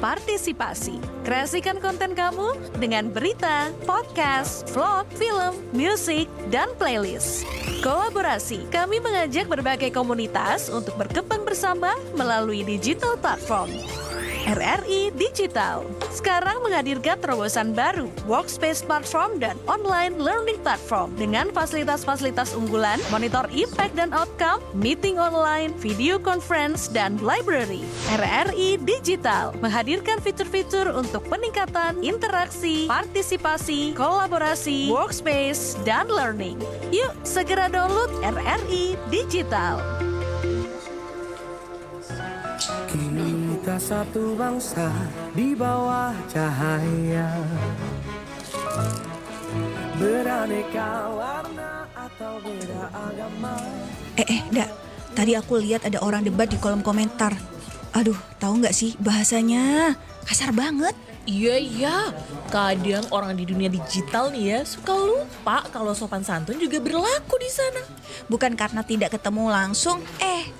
partisipasi. Kreasikan konten kamu dengan berita, podcast, vlog, film, musik, dan playlist. Kolaborasi, kami mengajak berbagai komunitas untuk berkembang bersama melalui digital platform. RRI Digital sekarang menghadirkan terobosan baru, workspace platform dan online learning platform dengan fasilitas-fasilitas unggulan, monitor impact dan outcome, meeting online, video conference, dan library. RRI Digital menghadirkan fitur-fitur untuk peningkatan interaksi, partisipasi, kolaborasi, workspace, dan learning. Yuk segera download RRI Digital. Kita satu bangsa di bawah cahaya, beraneka warna atau beda agama. Dak, tadi aku lihat ada orang debat di kolom komentar. Aduh, tahu nggak sih bahasanya kasar banget. Iya, kadang orang di dunia digital nih ya suka lupa kalau sopan santun juga berlaku di sana. Bukan karena tidak ketemu langsung,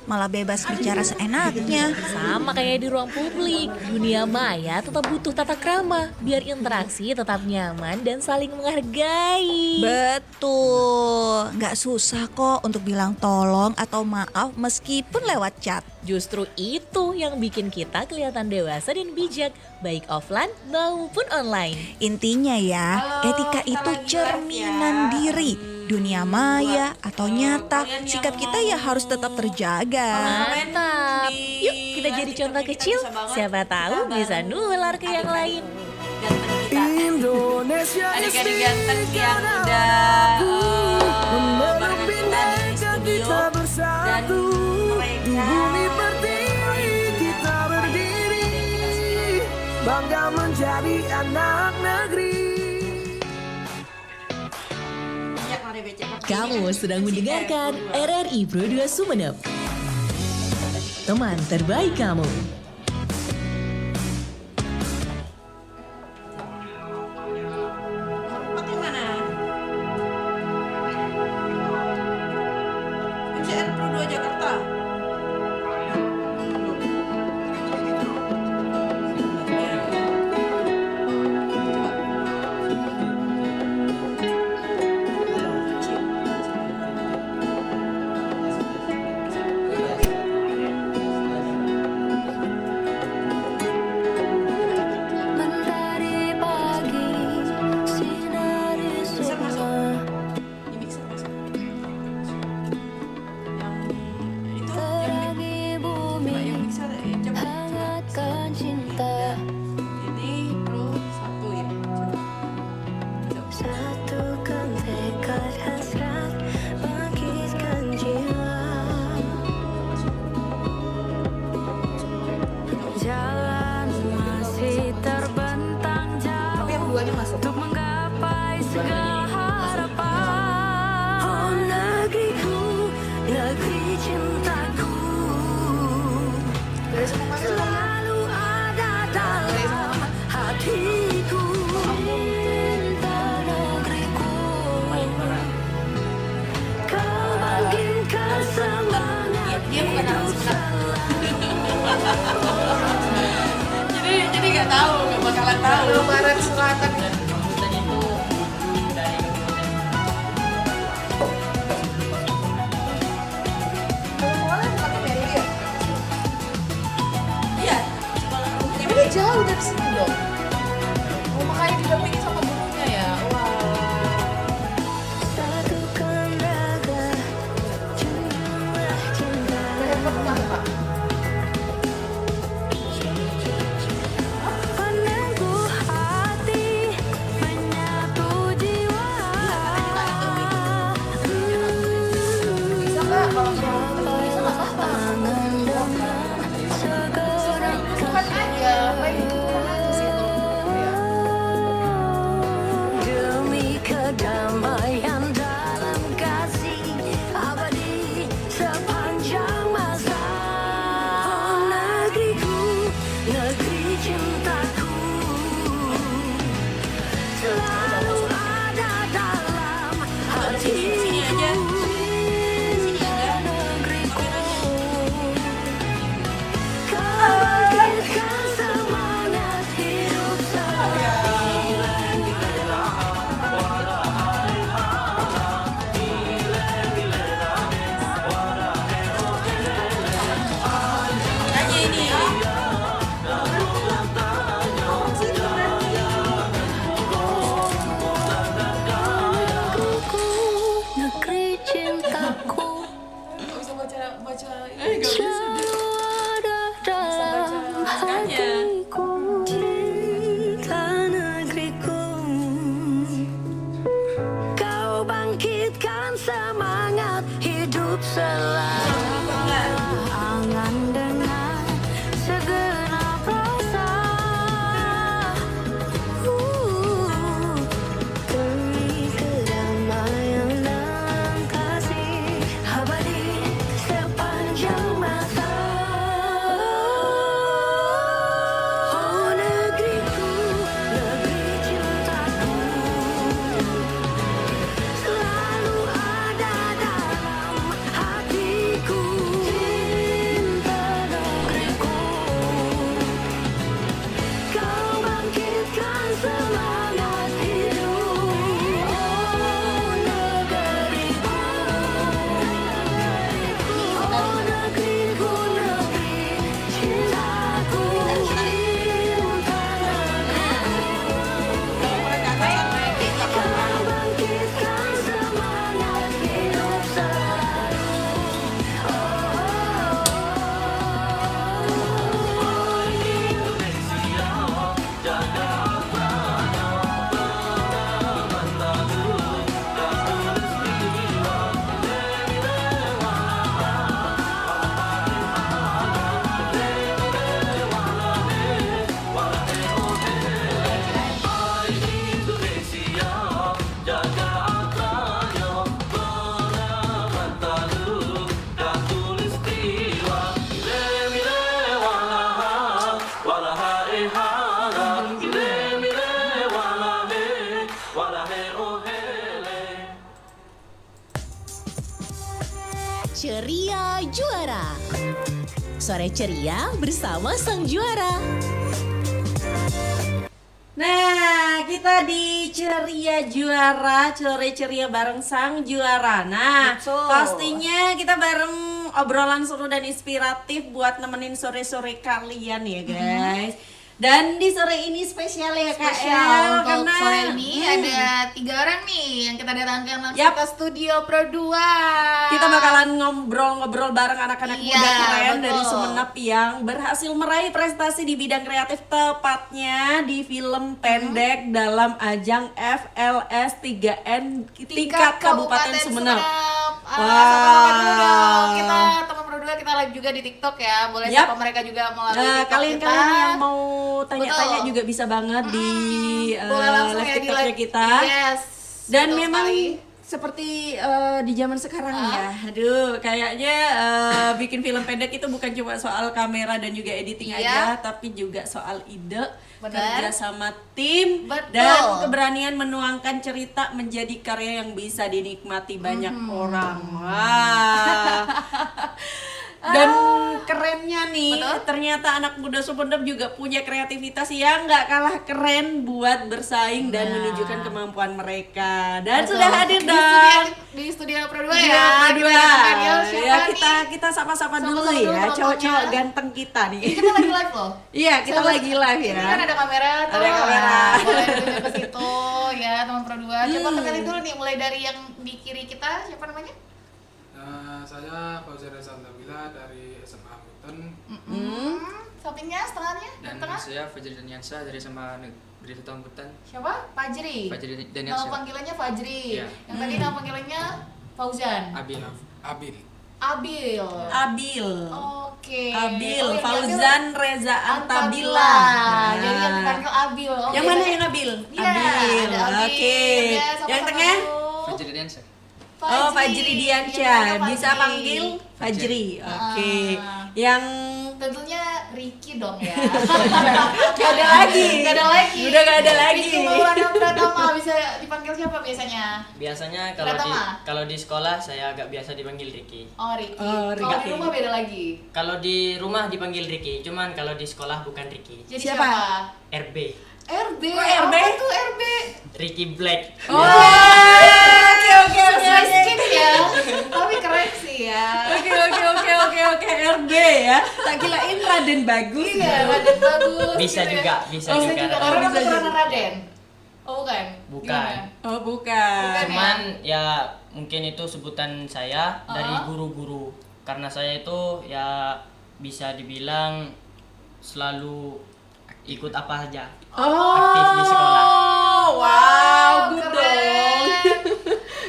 malah bebas bicara seenaknya. Sama kayak di ruang publik, dunia maya tetap butuh tata krama biar interaksi tetap nyaman dan saling menghargai. Betul, nggak susah kok untuk bilang tolong atau maaf meskipun lewat chat. Justru itu yang bikin kita kelihatan dewasa dan bijak, baik offline maupun online. Intinya ya, etika itu cerminan diri. Dunia maya atau nyata, sikap kita ya harus tetap terjaga. Mantap. Yuk kita jadi contoh kecil, siapa tahu bisa nular ke yang lain. Indonesia adik-adik ganteng yang udah bareng kita di studio dan bumi pertiwi kita berdiri, bangga menjadi anak negeri. Kamu sedang mendengarkan RRI Pro 2 Sumeneb, teman terbaik kamu. pakai mana? MCR Pro 2 Jakarta. Untuk menggapai segala harapan. Oh negeriku, negeri cintaku, selalu ada dalam hatiku. Cinta negeriku, kau bangkitkan semangat hidup Jadi nggak tahu, nggak bakalan tahu. Barat selatan. Iya, ini jauh dari sini dong. Oh, makanya didampingi sama gurunya ya. Wah. satukan raga, jumlah cinta. Pandangku hati menyatu jiwa. Bisa nggak kalau bisa nggak apa-apa. Bukan aja, baik itu aja sih kalau menurut aku ya. Ceria Juara. Sore ceria bersama sang juara. Nah, kita di Ceria Juara, sore ceria bareng sang juara. Nah, pastinya kita bareng obrolan seru dan inspiratif buat nemenin sore-sore kalian ya guys. Dan di sore ini spesial ya Kak Spesial untuk karena sore ini ada 3 orang nih yang kita datangkan langsung Yap. ke studio Pro 2. kita bakalan ngobrol-ngobrol bareng anak-anak Iya, muda keren betul. dari Sumenep yang berhasil meraih prestasi di bidang kreatif, tepatnya di film pendek dalam ajang FLS 3N tingkat Kabupaten Sumenep. Sama-sama dulu dong. Kita teman Pro 2 kita live juga di TikTok ya. Boleh Yap. sapa mereka juga melalui Nah, TikTok kalian-kalian kita. yang mau tanya-tanya Betul. juga bisa banget di Boleh langsung live ya di TikToknya live kita. Yes. Dan betul memang sekali. seperti di zaman sekarang ya, aduh kayaknya bikin film pendek itu bukan cuma soal kamera dan juga editing Iya. aja, tapi juga soal ide, Benar. kerja sama tim, Betul. dan keberanian menuangkan cerita menjadi karya yang bisa dinikmati banyak orang. Wah. Dan kerennya nih, Betul. ternyata anak muda Sumenep juga punya kreativitas yang nggak kalah keren buat bersaing dan menunjukkan kemampuan mereka. Dan Betul. sudah hadir Di dong. studio Pro 2 Iya, ya. berdua. Kita datangkan, yuk, siapa Ya nih? kita sama-sama dulu Sama-sama dulu ya, penontonnya. cowok-cowok ganteng kita nih. Kita lagi live loh. Iya, kita Coba- lagi live ya. Ini kan ada kamera tuh. Ada kamera. Boleh tunjuk ke situ ya teman Pro 2. Coba kenalin dulu nih mulai dari yang di kiri kita, siapa namanya? Saya Fauzan Santabila dari SMA Hamilton Sampingnya, setengahnya, Dan tengah. saya Fajri Daniansa dari SMA Negeri Satu Amputan. Siapa? Fajri. Fajri Nama Daniansa. panggilannya Fajri. Iya. Yang tadi nama panggilannya Fauzan. Abil. Abil. Abil. Abil. Oke. Abil, Oh, yang Fauzan Reza Antabila. Antabila. Jadi yang dipanggil Abil. Oke, Yang mana baik. yang Abil? Iya, ada Abil. Oke. Ya, sama-sama Yang tengah? dulu. Fajri Daniansa. Oh, Fajri Yang Diansyah. tengahnya Bisa Fajri. panggil Fajri. Oke. Ah. Yang Tentunya Ricky dong ya. Gak ada lagi. Gak ada lagi. Udah gak ada lagi. Ricky Maulana Pratama bisa dipanggil siapa biasanya? Biasanya Pratama? kalau di sekolah saya agak biasa dipanggil Ricky. Oh Ricky. Oh, Kalau di Ricky. rumah beda lagi. Kalau di rumah dipanggil Ricky, cuman kalau di sekolah bukan Ricky. Jadi Siapa? RB, RB. Kok RB? Apa tuh RB? Ricky Black. Oh, oke. Sesuai skin ya. Tapi keren sih ya. Oke, RB ya. Tak kirain Raden bagus. Iya, Raden bagus. Bisa gitu juga, ya. bisa Oh, juga. Karena Bisa keturunan juga. Raden. Oh bukan. Bukan. Gimana? Oh, bukan. Bukan. Cuman ya mungkin itu sebutan saya dari Uh-huh. guru-guru. Karena saya itu ya bisa dibilang selalu ikut apa aja. Aktif di sekolah. Wow, good dong.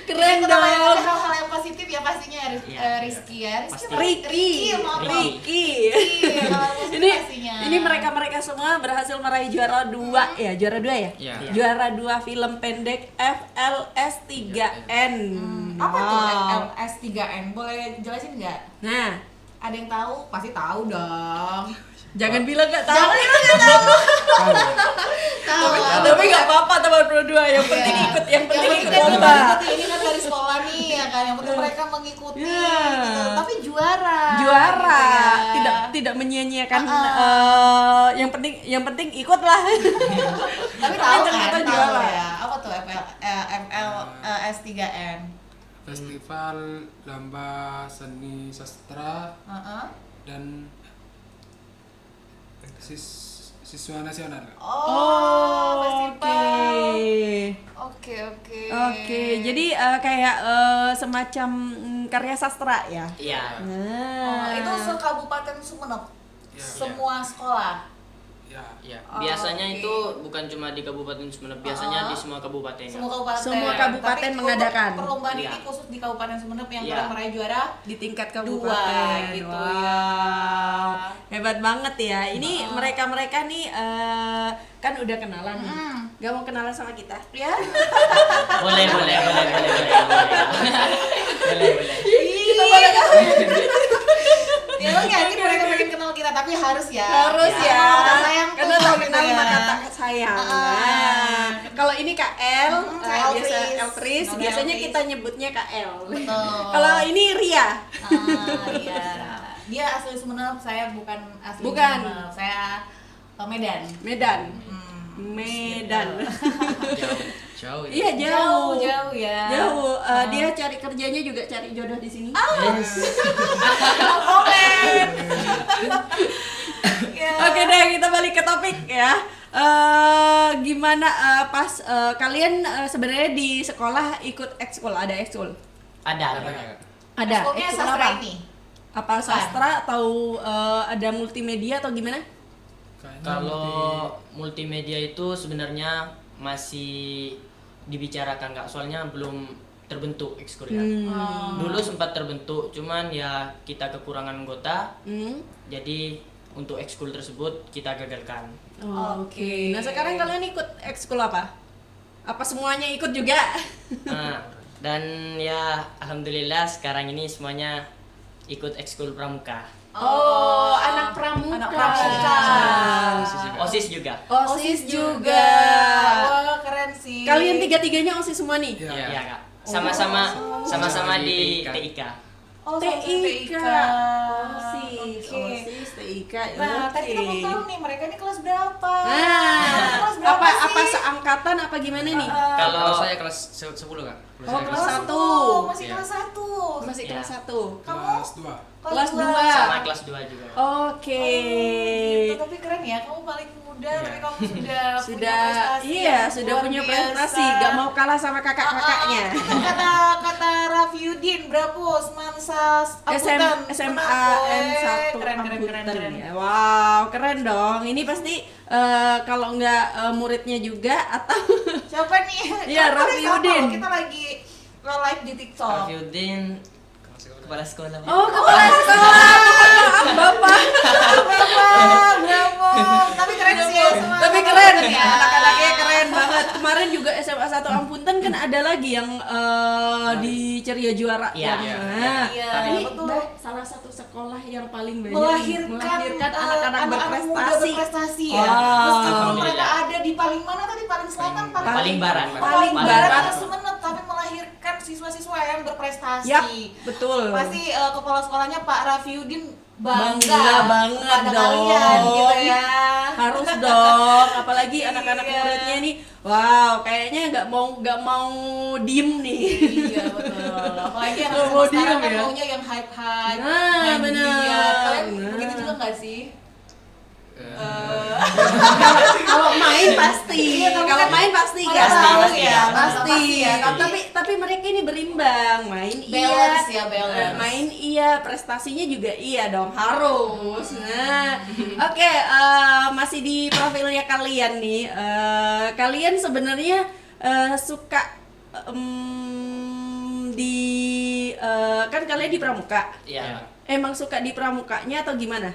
Keren Kita ngomongin dong. hal-hal yang positif ya pastinya Iya, Rizky ya. pasti. Ricky, maaf. Ricky. Iya, hal positif Ini pastinya. ini mereka semua berhasil meraih juara 2 ya, juara 2 ya? Iya. Juara 2 film pendek FLS 3N. Apa tuh Wow. FLS 3N? Boleh jelasin nggak? Nah, Ada yang tahu? Pasti tahu dong. jangan bilang nggak tahu. Jangan bilang nggak tahu. Tahu. Tapi nggak apa-apa teman Pro 2, yang penting Iya. ikut, yang penting ikut kan lomba. mengikuti. Ini kan dari sekolah nih ya kan. Yang penting mereka mengikuti Iya. gitu. Tapi juara. Juara, gitu ya. tidak menyia-nyiakan. Yang penting ikutlah. Tapi tahu kan ternyata tahu juara. ya. Apa tuh FLS 3N? Festival Lomba Seni Sastra Heeh. dan Siswa Nasional. Oh, festival. Oke. Oke. Oke, jadi kayak semacam karya sastra ya. Iya. Oh, Nah, itu se-Kabupaten Sumenep. Ya. Semua sekolah. Ya. Ya, Oh, biasanya oke. itu bukan cuma di Kabupaten Sumenep, biasanya di semua kabupaten. Semua kabupaten. Semua kabupaten Tapi mengadakan. Perlombaan Iya. ini khusus di Kabupaten Sumenep yang Iya. kalian meraih juara di tingkat 2 kabupaten gitu Wow. ya. Hebat banget ya. Ini mereka nih kan udah kenalan nih. Gak mau kenalan sama kita? Ya. Boleh. Boleh. Kita boleh Ya lo yakin mereka pengen kenal kita tapi harus ya. harus ya. Sama kata sayang Karena tuh, tak gitu kenal ya. maka tak sayang. Ah. Nah, kalau ini ini KL, saya biasa Elfris. Elfris, Namanya biasanya Elfris. kita nyebutnya KL. Betul. Kalau ini Ria. Iya. Dia asli Sumeneb, saya bukan asli Bukan. Sumeneb. Saya Medan. Medan. Medan. Jauh. Iya jauh. Jauh ya. Jauh. Dia cari kerjanya juga cari jodoh di sini. Oke deh, kita balik ke topik ya. Gimana pas kalian sebenarnya di sekolah ikut ekskul, ada ekskul? Ada. Ada. Ekskulnya Ekskul sastra apa? ini. Apa sastra atau ada multimedia atau gimana? Kayaknya Kalau multimedia itu sebenarnya masih dibicarakan Kak, soalnya belum terbentuk ekskul ya. Dulu sempat terbentuk, cuman ya kita kekurangan anggota, jadi untuk ekskul tersebut kita gagalkan. Oke. Nah sekarang kalian ikut ekskul apa? Apa semuanya ikut juga? Dan ya alhamdulillah sekarang ini semuanya ikut ekskul pramuka. Oh, anak pramuka. Anak pramuka. OSIS juga. OSIS juga. Wah, keren sih. Kalian tiga-tiganya OSIS semua nih? Iya. Iya Kak. Sama-sama di TIK. Oh, TIK. OSIS. OSIS, TIK. Nah, tadi kita mau tahu nih mereka ini kelas berapa? Nah, kelas berapa apa sih? seangkatan apa gimana nih? Kalau saya kelas 10 Kak. Oh, saya kelas 1. Masih kelas 1. Masih Iya. kelas 1. kelas 2. Kelas 2. Sama kelas 2 juga. Oke. Gitu, tapi keren ya, kamu paling muda tapi kamu sudah punya Sudah prestasi iya, yang sudah luar punya biasa. prestasi, gak mau kalah sama kakak-kakaknya. Kata Rafiuddin berapa Semansa SMA N1 Amputan ya. Wow, keren dong. Ini pasti kalau nggak muridnya juga atau Siapa nih? Iya, Kamu boleh Rafiuddin. sapa, kita lagi live di TikTok. Rafiuddin kepala sekolah. oh kepala sekolah. Bapak. Bravo. Tapi keren sih ya semua. Tapi keren ya. anak-anaknya keren banget. Kemarin juga SMA 1 Ampunten kan ada lagi yang di Ceria Juara. Iya. Nah, Iya, ini betul. salah satu sekolah yang paling banyak melahirkan anak-anak muda berprestasi ya. Wow. Meskipun mereka ada di paling mana tadi, paling selatan, Paling barat. paling Paling barat barat. atau Sumeneb, tapi melahirkan siswa-siswa yang berprestasi. Yap, betul. Pasti kepala sekolahnya Pak Rafiuddin Bangga banget kepada dong. kalian gitu ya. Harus dong, apalagi anak-anak Iya. muridnya nih. Wow, kayaknya nggak mau diem nih. Iya betul. Apalagi yang Nggak mau sekarang diem kan ya. maunya yang hype-hype. Nah, main bener. biliar. Kalian Nah. begitu juga nggak sih? Kalau main pasti, Iya, tapi kalau kan main pasti mana kan? tahu Pasti, ya, Pasti. ya. Tapi mereka ini berimbang, main Balance iya, ya, balance. main iya, prestasinya juga iya dong, harus. Nah, oke, masih di profilnya kalian nih. Kalian sebenarnya suka kan kalian di pramuka. Iya. Emang suka di pramukanya atau gimana?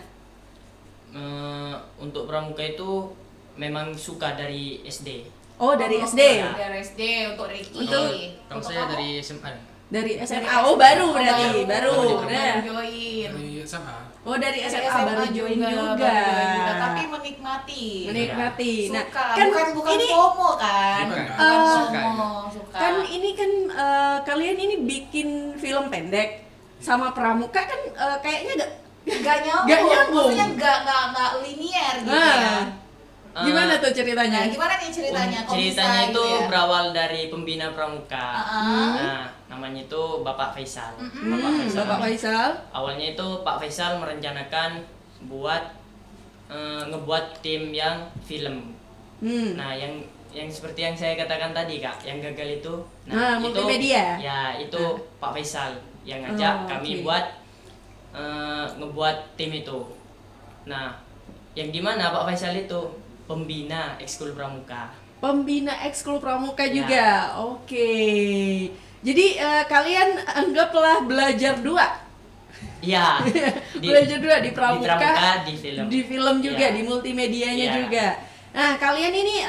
Untuk pramuka itu memang suka dari SD. Oh, dari SD. Dari SD untuk Ricky. Kalau saya dari SMA. Dari SMA. Oh, baru berarti, baru. Baru Nah. join. Dari SMA. Oh, dari Dari SMA baru join juga. Tapi menikmati. Menikmati. Nah, Suka. kan bukan ini FOMO kan? Bukan. Suka. Suka. kan ini kan kalian ini bikin film pendek sama pramuka kan kayaknya Gak nyambung. Nggak nyambung. Maksudnya gak linear gitu Nah. ya. gimana tuh ceritanya? Nah, gimana nih ceritanya? Kok Ceritanya bisa itu gitu ya? berawal dari pembina pramuka. Nah, namanya itu Bapak Faisal. Bapak Faisal. Bapak Faisal. Awalnya itu Pak Faisal merencanakan buat ngebuat tim yang film. Nah, yang seperti yang saya katakan tadi Kak, yang gagal itu. Nah, itu, multimedia. Ya, itu Pak Faisal yang ngajak kami oke. buat ngebuat tim itu. Nah, yang dimana Pak Faisal itu pembina ekskul pramuka. Pembina ekskul pramuka Ya. juga. Oke. Jadi kalian anggaplah belajar dua. Iya. Belajar dua di pramuka, di film. di film juga, Ya. di multimedianya Ya. juga. Nah, kalian ini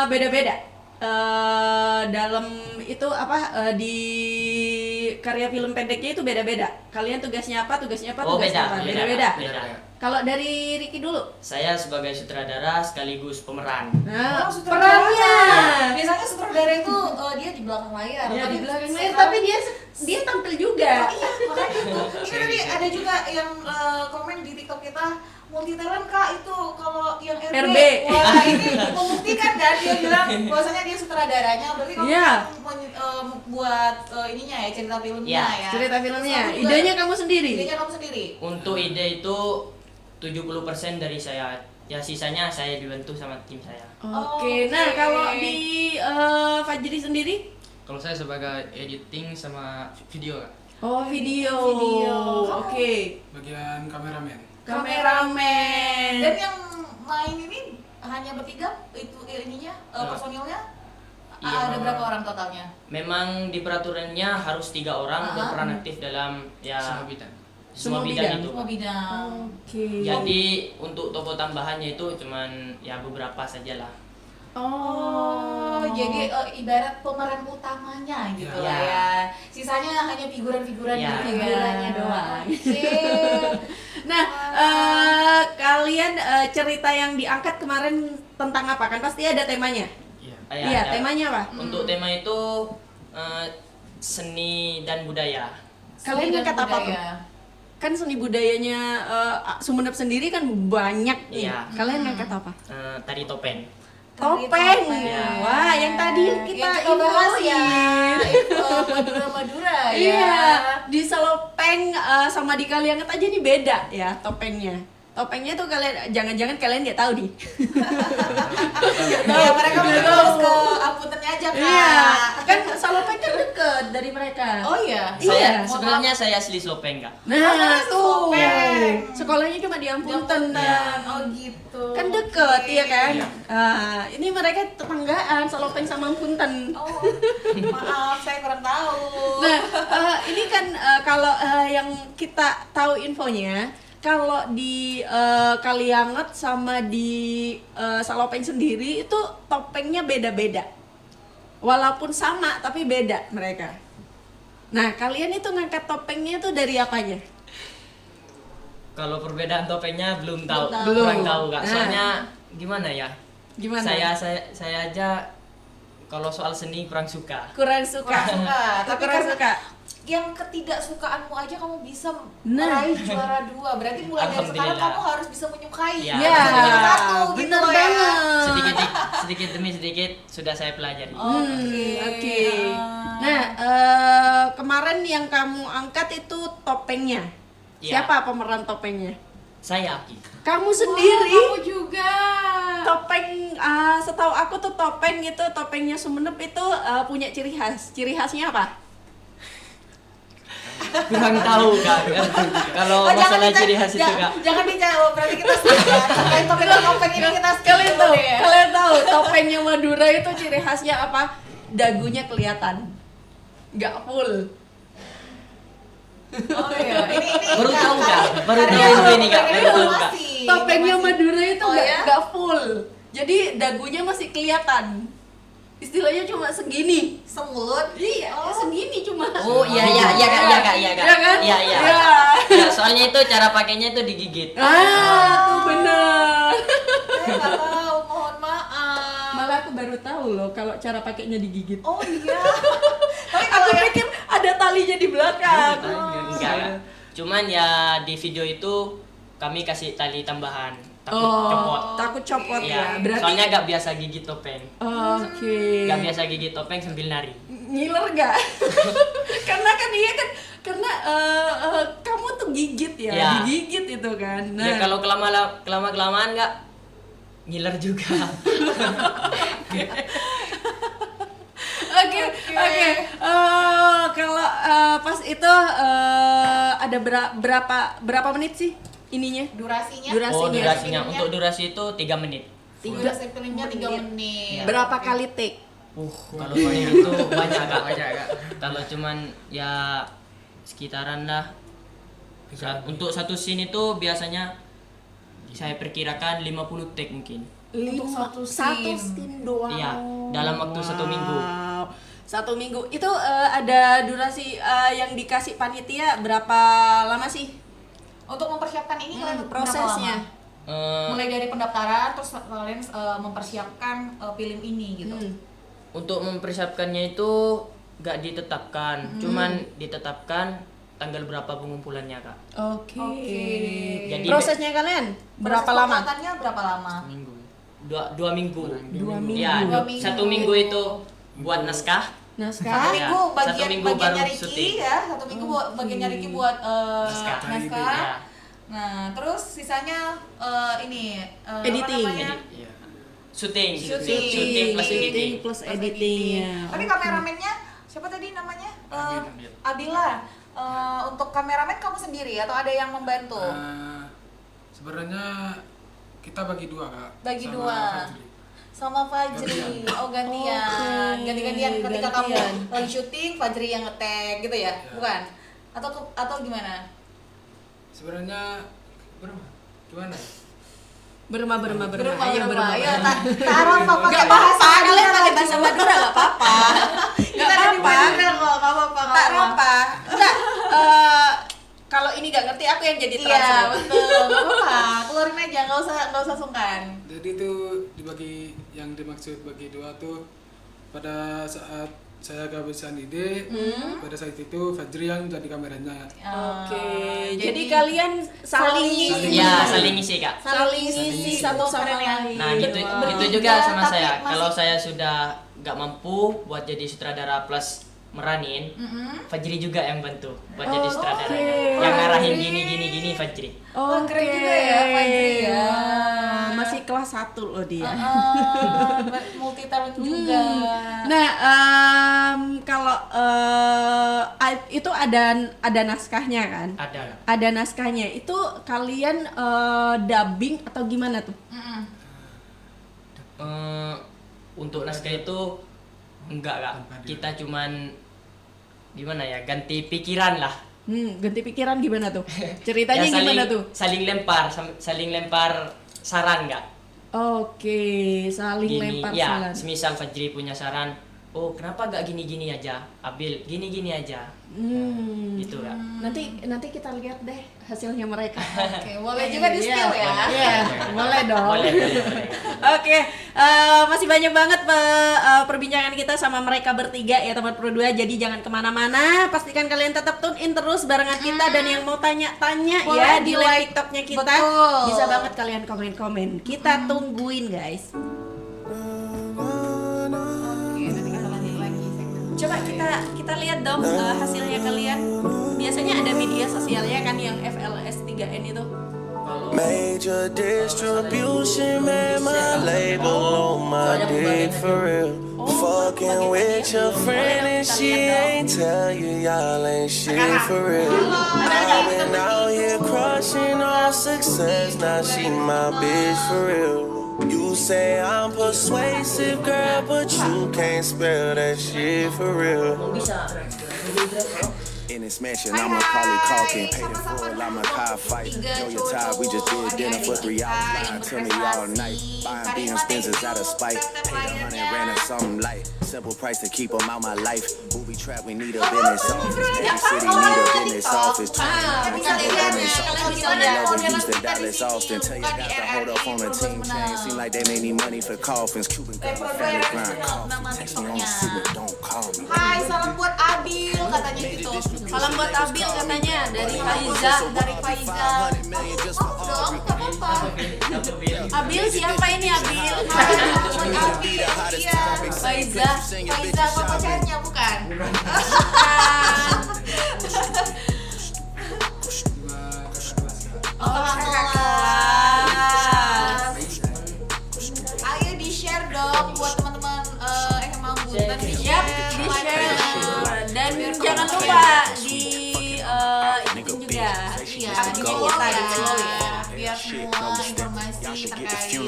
beda-beda dalam itu apa di karya film pendeknya itu beda-beda. Kalian tugasnya apa? Tugasnya apa? Oh, Tugasnya apa? Beda-beda. Beda. Kalau dari Ricky dulu. Saya sebagai sutradara sekaligus pemeran. Nah, sutradara. perannya. Biasanya sutradara itu dia di belakang layar. Ya, Tapi di belakang layar, sekarang- tapi dia tampil juga. Iya, makanya itu. Ini tadi ada juga yang komen di TikTok kita, multi talent Kak itu kalau yang RB. RB. Wah, ini membuktikan kan dia bilang bahwasanya dia sutradaranya, berarti kamu Iya. buat ininya ya, cerita filmnya Iya, ya. Cerita filmnya. Terus kamu juga- Idenya kamu sendiri. Idenya kamu sendiri. Untuk ide itu 70% dari saya. Ya sisanya saya dibantu sama tim saya. Oke. Nah, kalau di Fajri sendiri? Kalau saya sebagai editing sama video Kak. Oh, video. Oke. Bagian kameramen. Kameramen. Dan yang main ini hanya bertiga itu ininya personilnya. Iya, Ada memang. berapa orang totalnya? Memang di peraturannya harus 3 orang berperan aktif dalam ya Semua bidang. semua Semua bidang bidang. itu. Semua bidang. Oke. Jadi untuk tokoh tambahannya itu cuman ya beberapa saja lah. Oh, jadi ibarat pemeran utamanya gitu Iya. lah ya. Sisanya hanya figuran-figuran Iya. Figurannya doang. Oke. Nah, kalian cerita yang diangkat kemarin tentang apa? Kan pasti ada temanya. Iya. Iya, ada. temanya apa? Untuk tema itu seni dan budaya. Kalian Seni dan ngangkat apa tuh? budaya. Kan seni budayanya Sumenep sendiri kan banyak nih. Iya. Kalian ngangkat apa? Tari topeng. Topeng. Iya. Wah, yang tadi kita Yang kita bahas ya. infoin. Itu Madura-Madura ya. Iya, di Selopeng sama di Kalianget aja nih beda ya topengnya. Topengnya tuh kalian jangan-jangan kalian nggak tahu nih. Ya, mereka mungkin harus ke Apuntennya aja Kak. Iya, kan Selopeng kan deket dari mereka. Oh iya. Iya. Sebenarnya saya asli Slopeng Kak. Nah, tuh. Selopeng. Sekolahnya cuma di Ampunten. Oh gitu. Kan deket, iya kan? Ini mereka tetanggaan, Selopeng sama Ampunten. Oh, maaf saya kurang tahu. Nah, ini kan kalau yang kita tahu infonya, kalau di Kalianget sama di Selopeng sendiri itu topengnya beda-beda. Walaupun sama tapi beda mereka. Nah, kalian itu ngangkat topengnya itu dari apanya? Kalau perbedaan topengnya belum tahu, Belum. kurang tahu Kak. Nah. Soalnya gimana ya? Gimana? Saya aja kalau soal seni kurang suka. kurang suka. Kurang suka. Tapi kurang karena suka. yang ketidaksukaanmu aja kamu bisa Nah. meraih juara 2. Berarti mulai dari sekarang Alhamdulillah. kamu harus bisa menyukai. Iya. Ya, Harus jadi satu gitu bener loh ya. banget. Sedikit demi sedikit sudah saya pelajari. Oke. Nah, kemarin yang kamu angkat itu topengnya. Iya. Siapa pemeran topengnya? Saya Aki. Kamu sendiri. Kamu juga. Topeng, setahu aku tuh topeng itu topengnya Sumenep itu punya ciri khas. Ciri khasnya apa? Kurang tahu Kak. Kalau Oh, jangan masalah dicari- ciri khas itu Kak. Jangan dijawab, berarti kita skip ya. Terkait topeng ini kita skip Kalian dulu tahu, ya. kalian tahu topengnya Madura itu ciri khasnya apa? Dagunya kelihatan, nggak full. Oh iya, ini Baru tahu Kak. Baru karena tahu info ini Kak. ini Baru tahu Kak. informasi. Topengnya Informasi. Madura itu Oh, nggak ya? nggak full, jadi dagunya masih kelihatan. Istilahnya cuma segini. Semulut. Iya, segini cuma. Oh iya Kak, iya Kak. Iya kan? Iya. Iya. Ya, soalnya itu cara pakainya itu digigit. Tuh bener. Saya nggak tahu, mohon maaf. Malah aku baru tahu loh kalau cara pakainya digigit. Oh iya. Tapi Aku kalau yang pikir ada talinya di belakang. Enggak Kak. Cuman ya di video itu kami kasih tali tambahan. Takut Oh, copot. takut copot ya. Iya. Berarti Soalnya nggak biasa gigit topeng. oke. Nggak biasa gigit topeng sambil nari. Ngiler gak? Karena kan iya kan karena kamu tuh gigit ya, Ya. digigit itu kan. Nah, Ya kalau kelamaan nggak ngiler juga. Oke. Kalau pas itu ada berapa menit sih ininya? durasinya? Durasinya. Oh durasinya. Untuk durasi itu 3 menit. Durasi filmnya 3 menit. Berapa kali take? Kalau ini itu banyak Kak. Banyak Kak. Kalau cuman ya sekitaran lah. Untuk satu scene itu biasanya saya perkirakan 50 take mungkin. Untuk satu Satu scene. scene doang. Iya, dalam waktu 1 minggu. Wow. 1 minggu. Itu ada durasi yang dikasih panitia berapa lama sih? Untuk mempersiapkan ini kalian berapa prosesnya. lama? Mulai dari pendaftaran terus kalian mempersiapkan film ini gitu. Untuk mempersiapkannya itu gak ditetapkan, cuman ditetapkan tanggal berapa pengumpulannya kak. Oke. Jadi Prosesnya kalian berapa Proses lama? pembuatannya berapa lama? Minggu. dua minggu. 2 minggu. Ya, 2 minggu. 1 minggu itu buat naskah. Naskah. Satu minggu Ya, bagian 1 minggu bagiannya baru Ricky syuting. ya, 1 minggu buat bagiannya Ricky buat Naskah. naskah. Ya. Nah, terus sisanya ini Editing. apa namanya? Iya. Syuting Syuting. plus editing. plus editingnya. Tapi kameramennya siapa tadi namanya? Abil. Abila. Untuk kameramen kamu sendiri atau ada yang membantu? Sebenarnya kita bagi 2 kak. Bagi sama 2. Fajri. Sama Fajri. Gantian. Oh, gantian. Oke, Ganti-gantian ketika kamu gantian. lagi syuting, Fajri yang nge-tag gitu ya? Ya. Bukan? Atau gimana? Sebenarnya berapa? Gimana ya? Berma. Berapa? Ayo berma. Ayo, taruh apa pakai bahasa Kalian pakai bahasa Madura gak apa-apa. Kita ada di Madura kok, nggak apa-apa. Tak apa. Enggak. Kalau ini gak ngerti aku yang jadi Iya, translator. betul. Nggak apa-apa. Keluarin aja, nggak usah sungkan. Jadi itu dibagi, yang dimaksud bagi 2 tuh pada saat saya kehabisan ide, pada saat itu Fajri yang jadi kameranya. Oke. Jadi kalian saling ngisi. Ya, saling ngisi kak. Saling ngisi satu sama lain. Nah gitu juga sama saya. Kalau saya sudah gak mampu buat jadi sutradara plus meranin, Fajri juga yang bantu buat jadi sutradara. Yang ngarahin gini Fajri. Wah, keren juga ya, Fajri ya. Masih kelas 1 loh dia. Multi talent juga. Nah, kalau itu ada naskahnya kan? Ada. Ada naskahnya. Itu kalian dubbing atau gimana tuh? Untuk naskah itu enggak kak. Kita cuman gimana ya, ganti pikiran lah. Ganti pikiran gimana tuh? Ceritanya Ya, gimana tuh? Saling lempar saran nggak? Oke, saling lempar ya, saran. semisal Fajri punya saran, oh kenapa nggak gini aja, Abil gini aja, gitu kak. Nanti kita lihat deh hasilnya mereka. Oke, boleh juga di spill ya. Iya, boleh dong. Boleh. Oke, masih banyak banget perbincangan kita sama mereka bertiga ya teman Pro 2. Jadi jangan kemana-mana, pastikan kalian tetap tune in terus barengan kita. Dan yang mau tanya-tanya Boleh ya di di live like. TikToknya kita, Betul. bisa banget kalian komen-komen. Kita tungguin guys. Oke, nanti kita lanjut lagi segmen. Coba kita lihat dong hasilnya kalian. Biasanya ada media sosialnya kan yang FLS 3N itu. Major distribution, man, my label on my dick for real. Fucking with your friend and she ain't tell you y'all ain't shit for real. I've been out here crushing all success, now she my bitch for real. You say I'm persuasive, girl, but you can't spell that shit for real. In this mansion, I'm a Carly Calkin, paid in full, I'm a car fight. Know your tie, we just did dinner for 3 hours, lying to me all night. Buying BM Benzes out of spite, paid 100 rand or something light. Simple price to keep them out my life. Booby trap, we need a business office. Every city need a business office. Bisa dilihat ya, kalian bisa lihat modelan Houston, kita di Dallas, sini. Austin. Tell you got to hold up on a team chain. Seem like they may need money for coffins. Cuban girl, my family grind coffee. Text me on the secret, don't call me. Hai, salam buat Abil katanya gitu. Salam buat Abil katanya dari Faiza. Dari Faiza. Oh, dong, nggak apa-apa. Abil siapa ini Abil? Hai, buat Abil. Iya. Faiza. Faiza apa pacarnya bukan? Oh, kakak kelas. Ayo di-share dong buat teman-teman yang mau ikutan Yap, di-share. Dan jangan lupa ikutin juga Iya, akunnya kita di follow ya. biar semua informasi terkait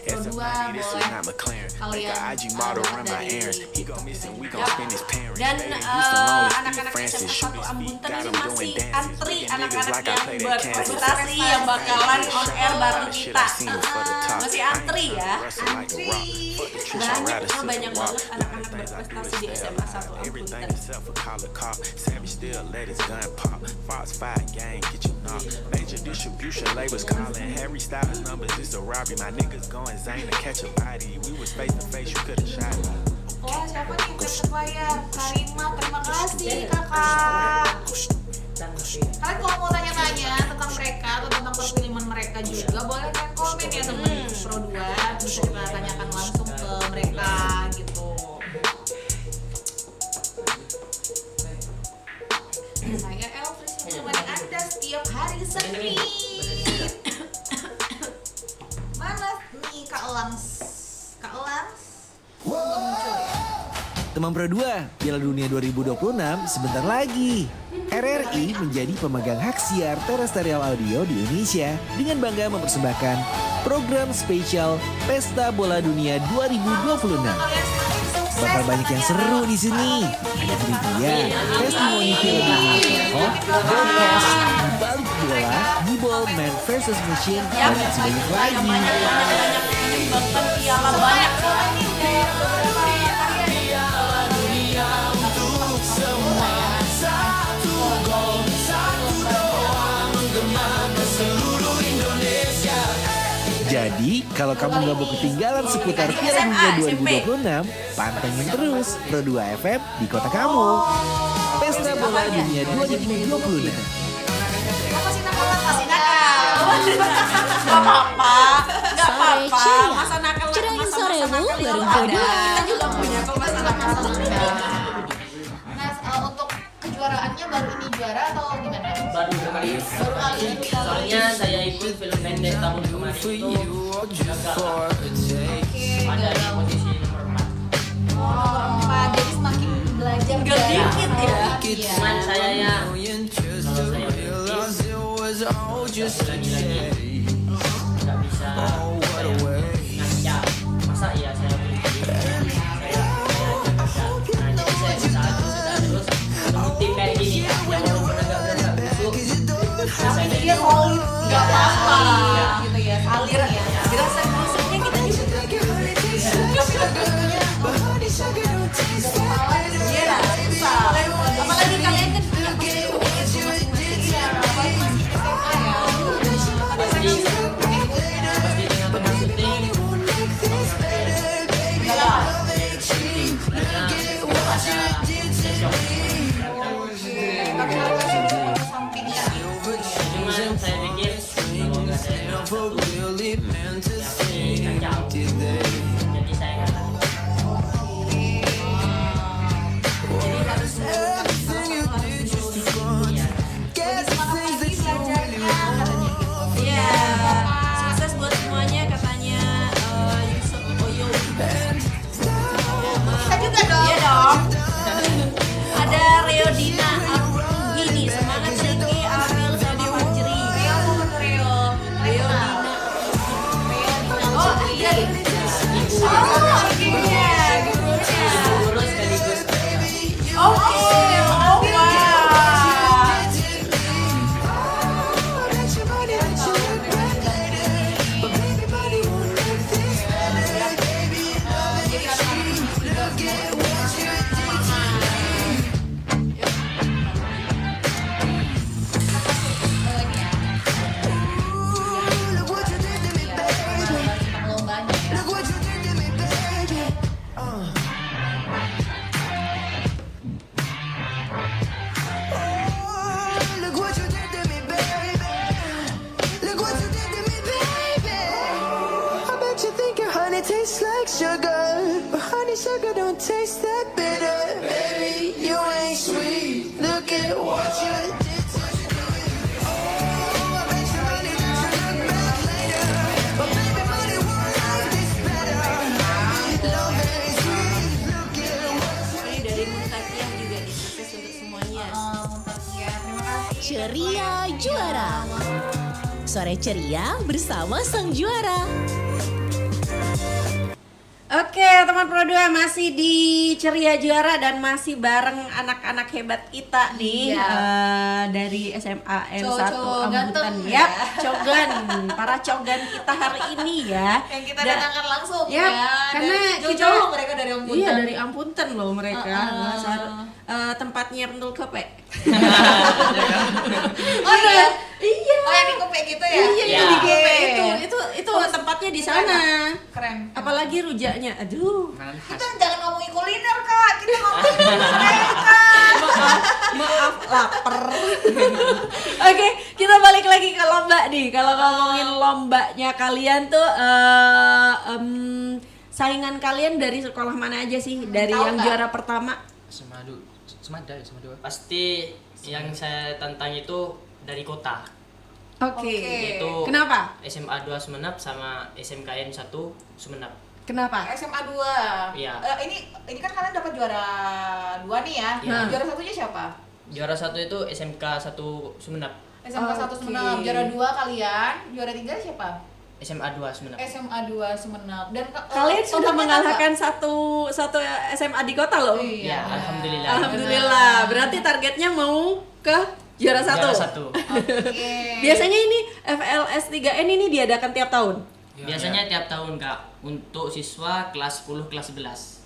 Pro 2 money, this is boleh not McLaren. Make kalian a IG model run my dari errands. He go missing, we gon' spend his parents. Dan Baby, Houston Rollins, Steve anak-anak Francis, SMA shoot 1 his Ambuntan feet, got ini him masih doing dances. antri Fucking niggas anak-anak like I yang play that Kansas. berprestasi yang bakalan on air bareng kita. Masih antri ya. Banyak banget anak-anak berprestasi di SMA 1 Everything Ambuntan. except for collar cop. Savage still let his gun pop. Fox 5 gang, get you knocked. Major distribution labels calling. Harry Styles numbers, it's a robbery. My niggas going Zane to catch a body. We was face to face, you could've shot me. Wah, siapa nih yang bayar? Karima, terima kasih kakak. Kalian kalau mau tanya-tanya tentang mereka atau tentang perfilman mereka juga, boleh kalian komen ya teman Pro 2, bisa kita tanyakan langsung ke mereka gitu. Saya Elvis yang menemani Anda setiap hari Senin. Mana nih Kak Elans? Kak Elans? Belum muncul ya? Teman Pro 2, Piala Dunia 2026 sebentar lagi. RRI menjadi pemegang hak siar terestrial audio di Indonesia dengan bangga mempersembahkan program spesial Pesta Bola Dunia 2026. Bakal banyak yang seru di sini. Ada trivia, testimoni film dunia tokoh, broadcast, balik bola, D-ball, man versus machine, dan masih banyak lagi. Menyumbangkan piala banyak. Jadi, kalau kamu nggak mau ketinggalan seputar Piala Dunia 2026, pantengin terus Pro 2 FM di kota kamu. Pesta Bola Dunia 2026. Kasih nakal. Gak apa-apa. Gak apa-apa. Masa nakal. Cerahin soremu bareng Ada. Pro 2. Kita juga punya kok masa nakal. Nah, untuk kejuaraannya baru ini juara atau gimana? Baru kali ini. Baru kali ini. Soalnya saya ikut film pendek tahun kemarin itu gagal. Ada di posisi nomor 4. Nomor 4, jadi semakin belajar Tinggal dikit ya. Iya. Cuman saya ya kalau saya lagi-lagi nggak bisa ngaca. Masa iya saya nah jadi saya usaha terus untuk tim kayak gini yang walaupun agak busuk Tapi dia solid, nggak apa-apa gitu ya, salir ya. Resep-resepnya kita juga. Iya, susah. Apalagi kalian kan punya masing-masing ya. Apalagi masih SMA ya. pasti dengan teman syuting Enggak lah. Tapi kalau kasih dulu ke samping ya. cuman saya pikir kalau nggak ada yang satu ya pasti kacau jadi saya nggak tahu. Jadi harus Iya, sukses buat semuanya katanya Yusuf Oyo. Kita juga dong. Iya dong. Ada Reodina Gini, semangat Riki, Ariel sama Fajri. Rio sama Rio. Reodina. Oh iya. Oh, gurunya. Lurus sekaligus Oke. Oh, wow. Lombanya ya. I bet you think your honey tastes like sugar, but honey sugar don't taste that bitter. Baby, you ain't sweet. Look at what you did to me. Oh, I bet you money doesn't look back later, but baby, money won't like this better. Love ain't sweet. Look at what Ini dari Muntakiah juga nih, sukses untuk semuanya. Ya, terima kasih. Ceria Juara. Sore ceria bersama sang juara. teman-teman Pro 2 masih di Ceria Juara dan masih bareng anak-anak hebat kita nih dari SMA N1 Cowok-cowok ganteng Ambutan ya. Cogan, para cogan kita hari ini ya. Yang kita datangkan langsung ya, karena dari kita jauh mereka dari Ampunten. Iya, dari Ampunten loh mereka. Tempatnya Pentul Kepe. Oh iya. Iya. Oh yang di Kepe gitu ya? Iya, Ya. di Kepe itu tempatnya di sana. Keren. Apalagi rujaknya. Aduh. Kita jangan ngomongin kuliner Kak, kita ngomongin mereka. Maaf lapar. Oke, kita balik lagi ke lomba nih. Kalau ngomongin lombanya kalian tuh saingan kalian dari sekolah mana aja sih? Dari Tahu yang nggak? juara pertama? Semada ya, Semada. Pasti yang saya tantang itu dari kota. Oke. Itu Kenapa? SMA 2 Sumenep sama SMKN 1 Sumenep. Kenapa? SMA 2. Iya. Ini kan kalian dapat juara 2 nih ya. Iya. Juara satunya siapa? Juara 1 itu SMK 1 Sumenep. SMK 1 Oke. Sumenep. Juara 2 kalian. Juara 3 siapa? SMA 2 Sumenep. SMA 2 Sumenep. Dan Kalian sudah totalnya mengalahkan satu SMA di kota loh. Iya. Ya, alhamdulillah. Alhamdulillah. Berarti targetnya mau ke juara satu. Juara 1. Oke. Biasanya ini FLS 3N ini diadakan tiap tahun. Biasanya tiap tahun Kak untuk siswa kelas 10 kelas 11.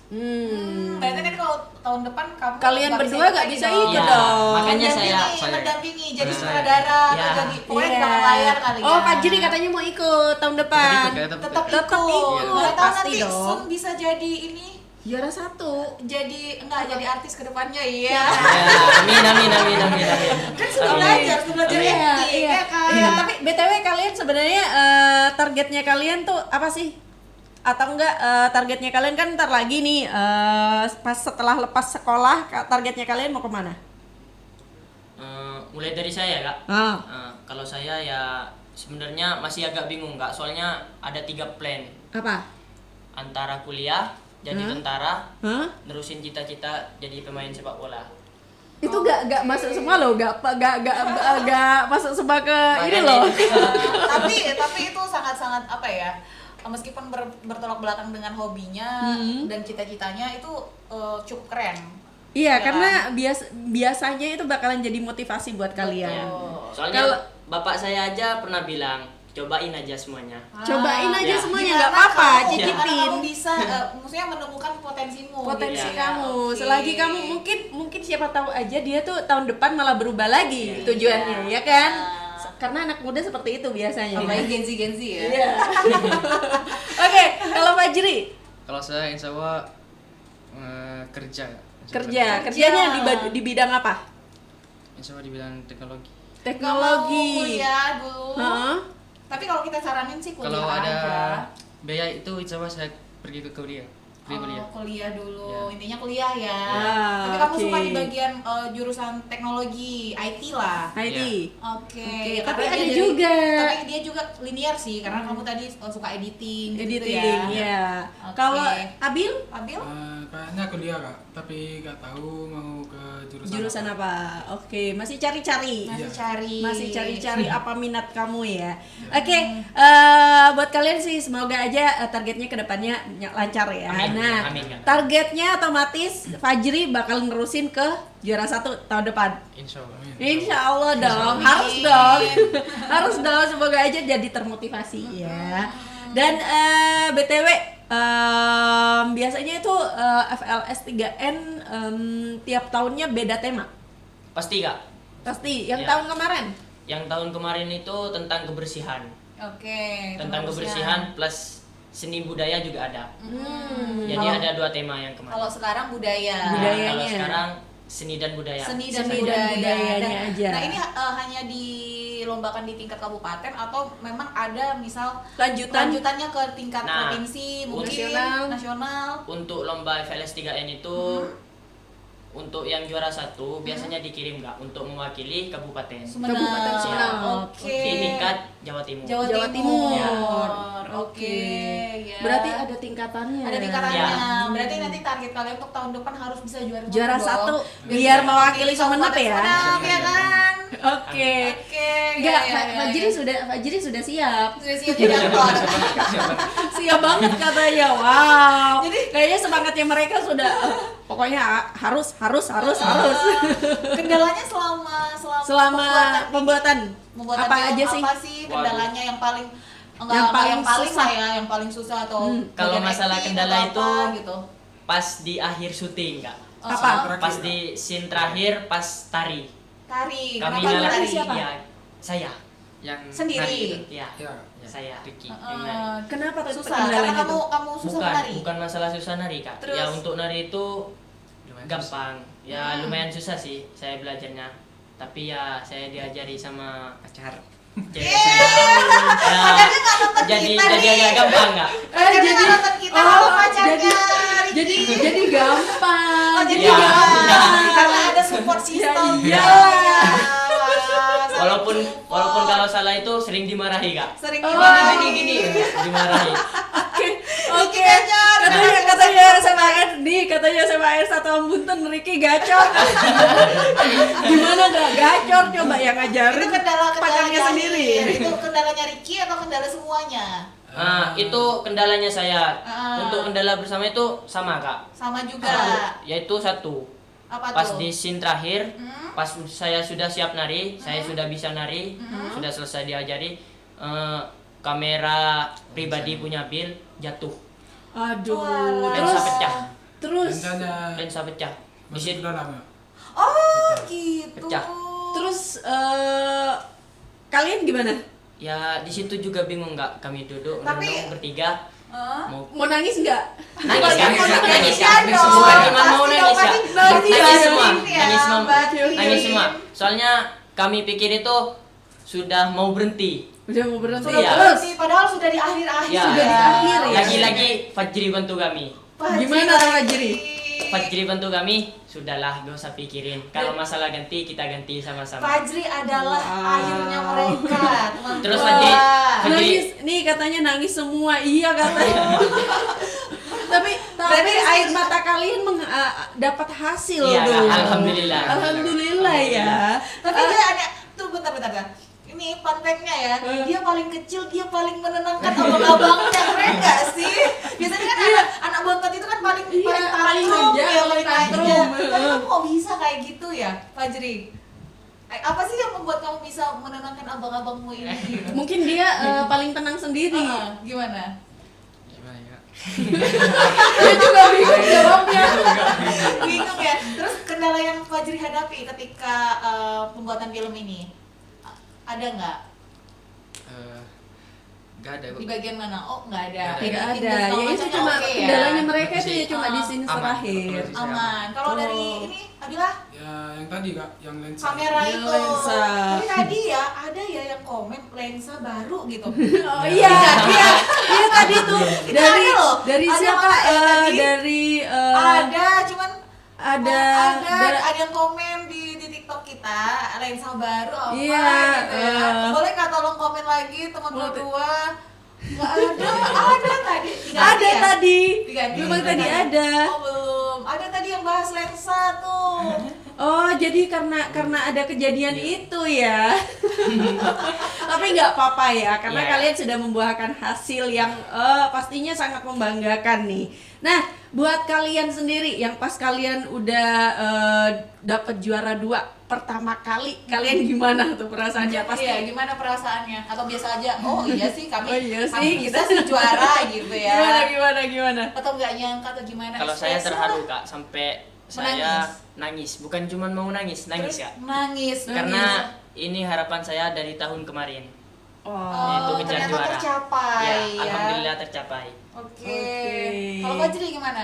Berarti kan kalau tahun depan kamu Kalian nggak berdua ikut nggak lagi bisa dong. ikut Ya, dong. makanya Mendampingi, saya mendampingi jadi Saya. sutradara atau Ya. jadi pokoknya di Iya. belakang layar kali ya. Oh, Fajri katanya mau ikut tahun depan. Tetap Tetap ikut. ikut. Boleh tahu Pasti nanti dong. Sun bisa jadi ini Juara satu. jadi jadi artis ke depannya iya. Ya, amin. Kan sudah belajar, acting ya kan. Iya, tapi BTW kalian sebenarnya targetnya kalian tuh apa sih? Atau enggak targetnya kalian kan ntar lagi nih pas setelah lepas sekolah targetnya kalian mau kemana? Mulai dari saya Kak. Kalau saya ya sebenarnya masih agak bingung Kak, soalnya ada 3 plan. Apa? Antara kuliah, jadi tentara, Hah? nerusin cita-cita jadi pemain sepak bola. Itu gak masuk semua loh, gak masuk semua ke ini loh. tapi itu sangat apa ya? Meskipun bertolak belakang dengan hobinya dan cita-citanya itu cukup keren. Iya, Ya karena biasanya itu bakalan jadi motivasi buat kalian. Soalnya Kalau- bapak saya aja pernah bilang, cobain aja semuanya. Cobain aja Ya. semuanya, Gimana nggak apa-apa, kamu- cicipin. gimana kamu bisa maksudnya menemukan potensimu Potensi gitu ya. kamu. Oke. Selagi kamu mungkin siapa tahu aja dia tuh tahun depan malah berubah lagi tujuannya, ya kan? Karena anak muda seperti itu biasanya. Apalagi Gen Z ya. Iya. Oke, kalau Fajri Kalau saya insya Allah kerja. kerjanya di bidang apa? Insya Allah di bidang teknologi. Teknologi. Kuliah dulu. Heeh. Tapi kalau kita saranin sih kuliah Kalau ada aja. biaya itu insya Allah saya pergi ke kuliah. Kuliah. Kuliah dulu, Ya. intinya kuliah ya. Ah, Tapi kamu oke. suka di bagian jurusan teknologi, IT lah. IT. Oke, Oke, karena tapi dia ada jadi- juga. Tapi dia juga linear sih, karena kamu tadi suka editing, gitu Editing, ya. Oke. Kalau Abil Abil? Kayaknya kuliah Kak, tapi nggak tahu mau ke jurusan apa? Oke, masih cari-cari. Masih cari. Masih cari-cari apa minat kamu ya. Oke, buat kalian sih semoga aja targetnya ke depannya lancar ya. Amin, Nah, amin. targetnya otomatis Fajri bakal nerusin ke juara 1 tahun depan. Insya Allah. Insya Allah dong, harus dong, harus dong. Semoga aja jadi termotivasi ya. Dan BTW biasanya itu FLS 3N tiap tahunnya beda tema. Pasti Kak. Pasti. Yang Ya. tahun kemarin? Yang tahun kemarin itu tentang kebersihan. Oke. Tentang kebersihan plus seni budaya juga ada. Jadi Kalau- ada 2 tema yang kemarin. Kalau sekarang budaya. Nah, budayanya. kalau sekarang seni dan budaya. Seni dan Seni dan budaya. budayanya aja. Nah, ini hanya dilombakan di tingkat kabupaten atau memang ada misal lanjutannya ke tingkat Nah, provinsi, mungkin nasional. Untuk lomba FLS 3N itu untuk yang juara 1 biasanya dikirim Kak untuk mewakili kabupaten. Kabupaten Sumenep. Oke. Di tingkat Jawa Timur. Jawa Jawa Timur. Timur. Oke, ya. Berarti ada tingkatannya. Ada tingkatannya. Ya. Berarti nanti target kalian untuk tahun depan harus bisa juara Juara dong. satu, biar mewakili Sumenep ya. Sumenep, ya kan? Oke. Enggak, Fajri sudah siap. Sudah siap jadi aktor. Siap banget katanya. Wow. Jadi kayaknya semangatnya mereka sudah pokoknya harus. Kendalanya selama pembuatan apa film, aja sih? Apa sih kendalanya yang paling Yang paling susah. yang paling susah atau Kalau bagian masalah acting kendala atau itu apa gitu. pas di akhir syuting Kak. Apa? Pas di scene terakhir pas tari. Tari. Kami Kenapa dalam tari? ya saya Yang Sendiri? nari itu. ya, Ya. saya Ricky. yang nari. Kenapa tuh Susah karena kendalanya tuh? kamu susah Bukan, menari. bukan masalah susah nari Kak. Terus? Ya untuk nari itu Lumayan gampang. Ya lumayan susah sih saya belajarnya. Tapi ya saya diajari sama Pacar. cewek saya. Ya, jadi agak gampang Kak. Jadi nonton kita sama pacarnya. Jadi gampang. jadi Ya. gampang karena ada support system. Iya. Walaupun kalau salah itu sering dimarahi Kak. Sering Gini dimarahi. Oke. Katanya sama air satu Ambunten Ricky gacor. Gimana gak gacor, coba yang ngajarin Itu kendala pacarnya sendiri. Itu kendalanya Ricky atau kendala semuanya? Itu kendalanya saya. Ah. Untuk kendala bersama itu sama Kak. Sama juga. Yaitu satu. Apa Pas tuh? di scene terakhir, pas saya sudah siap nari, saya sudah bisa nari, sudah selesai diajari, kamera pribadi punya Bill jatuh, Aduh. lensa pecah, Terus lensa pecah. Di Masih situ udah lama. Oh gitu. Pecah. terus kalian gimana? Ya di situ juga bingung nggak, kami duduk Tapi- merenung bertiga, mau Mau nangis nggak? nangis kan? Nangis Ya kan? dong, Bukan cuma mau pasti nangis dong, ya, pasti nangis semua, ya, nangis semua, batin. nangis semua. Soalnya kami pikir itu sudah mau berhenti. Udah mau berhenti. Sudah Iya. berhenti, padahal sudah di akhir-akhir. Ya. Sudah di akhir ya. Lagi-lagi Fajri bantu kami. Gimana tuh Fajri? Fajri bantu kami, sudahlah gak usah pikirin. Kalau masalah ganti, kita ganti sama-sama. Fajri adalah akhirnya mereka, teman-teman. Terus Fajri, Nangis, nih katanya nangis semua, iya katanya. tapi air mata kalian dapat hasil Iya, tuh. alhamdulillah. Alhamdulillah ya. Tapi dia ada tuh bentar. Ini fun fact-nya ya, dia paling kecil, dia paling menenangkan abang-abangnya, keren gak sih? Biasanya kan anak bontot itu kan paling Iya, paling tantrum manja, ya, paling paling tantrum. manja. Tapi kamu kok bisa kayak gitu ya, Fajri? Apa sih yang membuat kamu bisa menenangkan abang-abangmu ini? Mungkin dia paling tenang sendiri. Gimana? Gimana ya? Dia juga bingung jawabnya. Bingung ya. Terus kendala yang Fajri hadapi ketika pembuatan film ini ada nggak? Gak ada kok. Di bagian mana? Oh nggak ada. Tidak Di ada. segala Ya itu macamnya cuma oke ya? kendalanya mereka itu ya Masih cuma di sini aman. terakhir. Aman. Kalau dari ini Abila Ya yang tadi Kak, yang lensa. kamera Yang itu. lensa. Tapi tadi ya ada ya yang komen lensa baru gitu. Oh iya tadi tuh Itu dari ada loh. dari Ada siapa? mana ya tadi? Dari Ada cuman ada yang komen di TikTok kita lensa baru apa Iya, gitu ya. Boleh nggak tolong komen lagi teman berdua? Nggak ada tadi. Diganti ada ya? tadi. Diganti. Memang tadi ada. Oh belum. Ada tadi yang bahas lensa tuh. Oh, jadi karena ada kejadian itu ya. Tapi nggak apa-apa ya, karena Iya. kalian sudah membuahkan hasil yang pastinya sangat membanggakan nih. Nah, buat kalian sendiri yang pas kalian udah dapat juara 2 pertama kali, kalian gimana tuh perasaannya? Pasti Iya, gimana perasaannya? Atau biasa aja? Oh iya sih kami, Oh iya kami sih, bisa sih juara gitu ya. gimana? Atau nggak nyangka atau gimana? Kalau saya Ekspresi terharu lah. Kak, sampai saya nangis. Bukan cuma mau nangis Terus Kak. nangis. Karena ini harapan saya dari tahun kemarin. Oh, Yaitu kejar ternyata juara. tercapai ya. Alhamdulillah tercapai. Oke. Oke. Kalau Fajri gimana?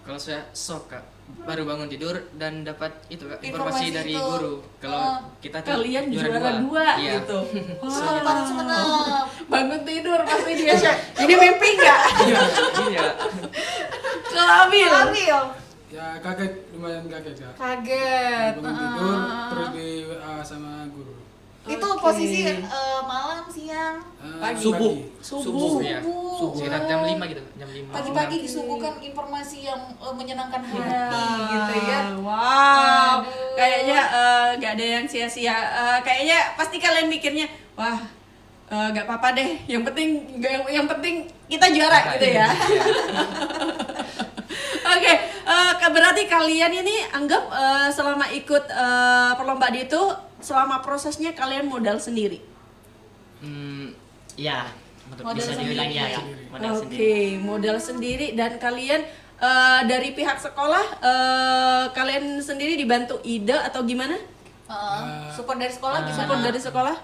Kalau saya shock Kak, baru bangun tidur dan dapat itu Kak, Informasi informasi dari itu. guru kalau kita tuh kalian juara 2 Iya. gitu. Sempat semenap. Bangun tidur pasti dia shock. Ini mimpi nggak? Iya. Kalau Abil. Ambil. Ya kaget, lumayan kaget Kak. Kaget. Bangun tidur terus di WA sama guru. Itu posisi malam, siang, Pagi. Subuh ya. Subuh. Sekitar jam 5 gitu, jam 5. Pagi-pagi disuguhkan informasi yang menyenangkan hati gitu ya. Wow, Aduh. kayaknya nggak ada yang sia-sia. Kayaknya pasti kalian mikirnya, wah nggak apa-apa deh. Yang penting kita juara gitu ya. Oke, berarti kalian ini anggap selama ikut perlombaan itu, selama prosesnya kalian modal sendiri. Ya, Modal bisa sendiri dibilang ya. ya. Modal Oke, sendiri. modal sendiri dan kalian dari pihak sekolah kalian sendiri dibantu ide atau gimana? Support dari sekolah gimana? Support dari sekolah?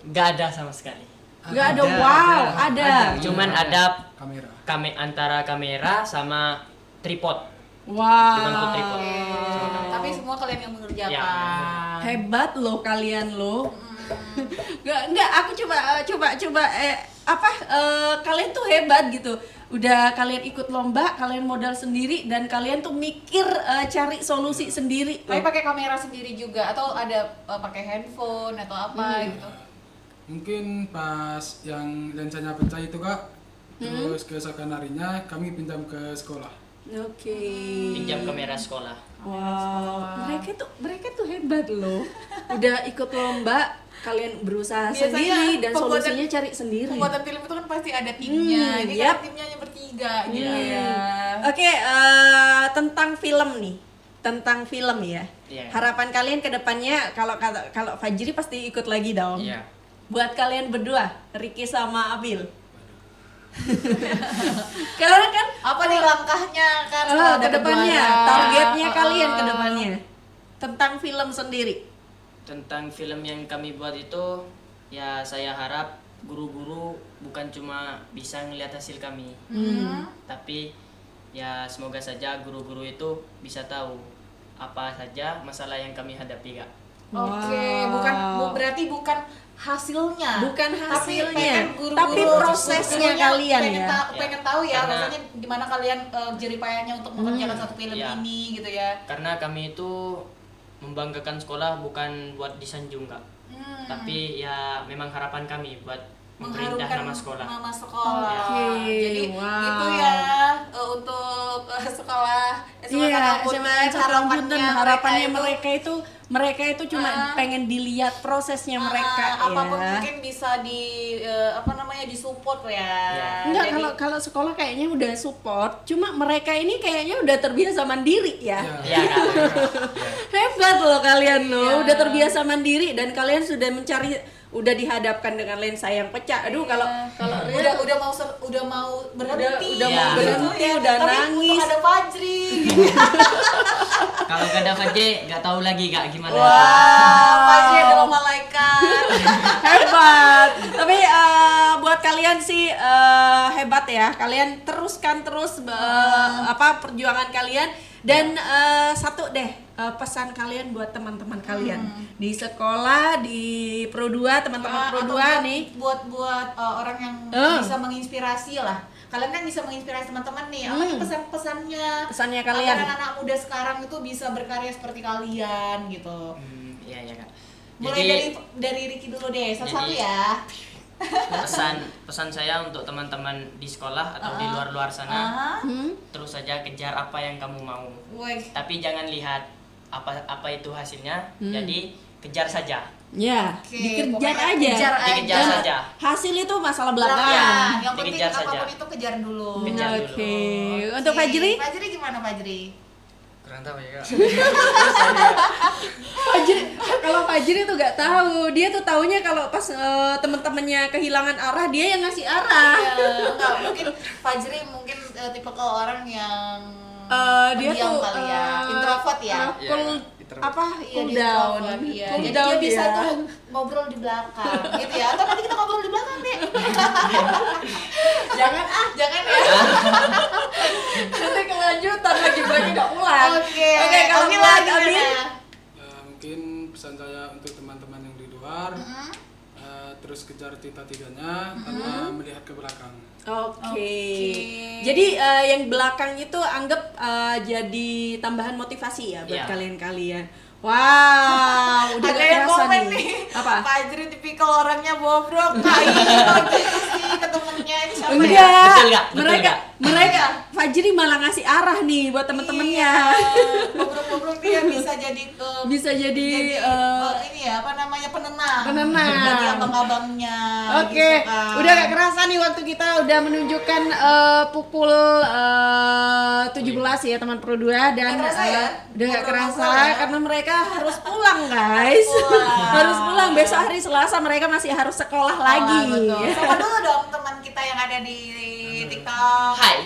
Nggak ada sama sekali. Nggak ada. Wow, ada. Cuman ada kamera. antara kamera sama tripod. Dibantu Wow. tripod. Tapi semua kalian yang mengerjakan. Ya. Hebat loh kalian loh. Nggak, aku coba kalian tuh hebat gitu. Udah kalian ikut lomba, kalian modal sendiri dan kalian tuh mikir cari solusi sendiri. Tapi pakai kamera sendiri juga atau ada pakai handphone atau apa gitu? Mungkin pas yang lensanya pecah itu Kak, terus keesokan harinya kami pinjam ke sekolah. Oke. Pinjam kamera sekolah. Wow, mereka tuh hebat loh. Udah ikut lomba, kalian berusaha Biasanya sendiri dan pembuatan- solusinya cari sendiri. Pembuatan film itu kan pasti ada timnya. Ini yap. kan timnya hanya bertiga gitu ya. Oke, tentang film nih. Tentang film ya. Iya. Harapan kalian ke depannya kalau Fajri pasti ikut lagi dong. Iya. Buat kalian berdua, Ricky sama Abil. Karena kan Apa nih langkahnya kan? ke depannya, targetnya kalian ke depannya tentang film sendiri. Tentang film yang kami buat itu, ya saya harap guru-guru bukan cuma bisa ngelihat hasil kami, tapi ya semoga saja guru-guru itu bisa tahu apa saja masalah yang kami hadapi, Kak. Oke, berarti bukan hasilnya. Bukan hasilnya, Tapi pengen guru-guru, tapi prosesnya gurunya kalian pengen ya. pengen tahu ya, Karena- rasanya gimana kalian jeripayahnya untuk mengerjakan satu film Iya. ini gitu ya. Karena kami itu membanggakan sekolah bukan buat disanjung, Kak. Tapi ya memang harapan kami buat memperindah nama sekolah. Nama sekolah. Oke, Jadi wow. itu ya untuk sekolah Iya, harapannya harapannya mereka itu cuma pengen dilihat prosesnya mereka apapun ya. mungkin bisa disupport ya. Enggak, Jadi, kalau sekolah kayaknya udah support, cuma mereka ini kayaknya udah terbiasa mandiri ya. Iya, Kak. Hebat loh kalian loh, udah terbiasa mandiri dan kalian udah dihadapkan dengan lensa yang pecah. Aduh, kalau udah mau berhenti. udah mau berhenti, ya. udah Tapi nangis. untuk ada Fajri. Kalau gak ada Fajri, nggak tahu lagi, Kak, gimana. Wah, Fajri adalah malaikat. Hebat. Tapi buat kalian sih hebat ya. Kalian teruskan terus perjuangan kalian dan satu deh pesan kalian buat teman-teman kalian di sekolah, di Pro 2, teman-teman Pro 2 nih. Buat orang yang bisa menginspirasi lah. Kalian kan bisa menginspirasi teman-teman nih. Apa nih pesannya kalian? agar anak muda sekarang itu bisa berkarya seperti kalian gitu. Iya, Kak. Mulai dari Ricky dulu deh, satu-satu Jadi- ya. pesan saya untuk teman-teman di sekolah atau di luar sana, terus saja kejar apa yang kamu mau. Tapi jangan lihat apa itu hasilnya, jadi kejar saja. Ya, Oke, dikejar pokoknya aja. Dikejar Dan saja. Hasil itu masalah Ya, belakangan. yang penting Dikejar saja. apapun itu kejar dulu. Kejar dulu. Oke. Untuk Fajri? Fajri gimana Fajri? Kurang tahu ya, Kak. Kalau Fajri tuh nggak tahu, dia tuh taunya kalau pas teman-temannya kehilangan arah, dia yang ngasih arah. Enggak, mungkin Fajri tipe ke orang yang Dia pendiam tuh kali ya, introvert ya. cool Iya, cool dia down. introvert, iya. Cool Jadi down dia bisa dia. tuh ngobrol di belakang gitu ya. Atau nanti kita ngobrol di belakang deh. jangan ya. Nanti kelanjutan lagi nggak ulang. Oke, kalau Abil buat gimana? Abil, Ya, mungkin pesan saya untuk teman-teman yang di luar, terus kejar cita-citanya tanpa melihat ke belakang. Oke. Jadi yang belakang itu anggap jadi tambahan motivasi ya buat Iya. kalian-kalian. Wow, udah Ada gak yang kerasa komen nih. nih, Apa? Pak Ajri tipikal orangnya bobrok, kayak gitu sih ke temennya. Ini siapa ya? Enggak. Betul nggak? Betul Mereka nggak? Fajri malah ngasih arah nih buat temen-temennya. Bobrok-bobrok dia bisa jadi Bisa jadi ini ya apa namanya penenang. Penenang. Bagi abang-abangnya. Oke, gitu kan. udah gak kerasa nih waktu kita udah menunjukkan pukul 17 ya teman Pro 2 dan Gak kerasa ya? udah gak kerasa Ngobrol-ngobrol ya? karena mereka harus pulang guys. Harus pulang besok hari Selasa mereka masih harus sekolah lagi. Betul. Sama dulu dong teman kita yang ada di TikTok. Hai.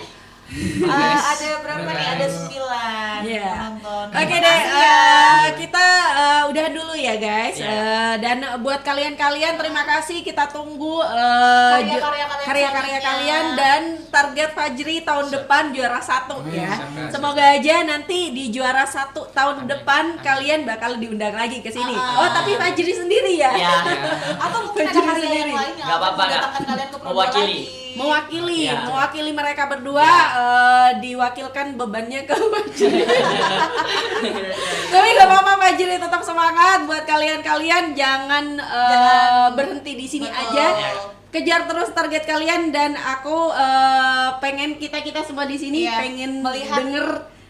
Ada berapa nih? Ada 9 Iya. penonton. Oke Terima deh, kasih ya. kita udah dulu ya guys. Dan buat kalian-kalian terima kasih, kita tunggu karya-karya kalian dan target Fajri tahun depan juara 1 ya. Semoga aja nanti di juara 1 tahun depan kalian bakal diundang lagi ke sini. Oh tapi Fajri sendiri ya? Ya. Atau mungkin ada Fajri karya sendiri. yang lain yang Nggak apa-apa, mendatangkan nggak. kalian ke Pro 2 Mewakili. lagi. Mewakili, Ya. mewakili mereka berdua diwakilkan bebannya ke Fajri. Tapi gak apa-apa Fajri, tetap semangat buat kalian-kalian, jangan berhenti di sini aja. Kejar terus target kalian dan aku pengen kita semua di sini Iya, pengen melihat. denger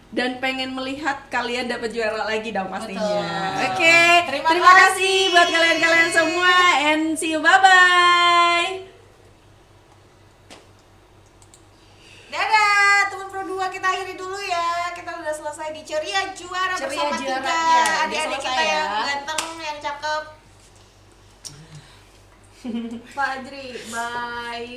dan pengen melihat kalian dapat juara lagi dong pastinya. Betul. Oke, Terima terima kasih. kasih buat kalian-kalian semua and see you, bye-bye. Dadah, teman Pro 2 kita akhiri dulu ya. Kita udah selesai di Ceria Juara Ceria bersama Juaranya. 3 Udah adik-adik selesai kita ya. yang ganteng, yang cakep. Pak Ajri, bye.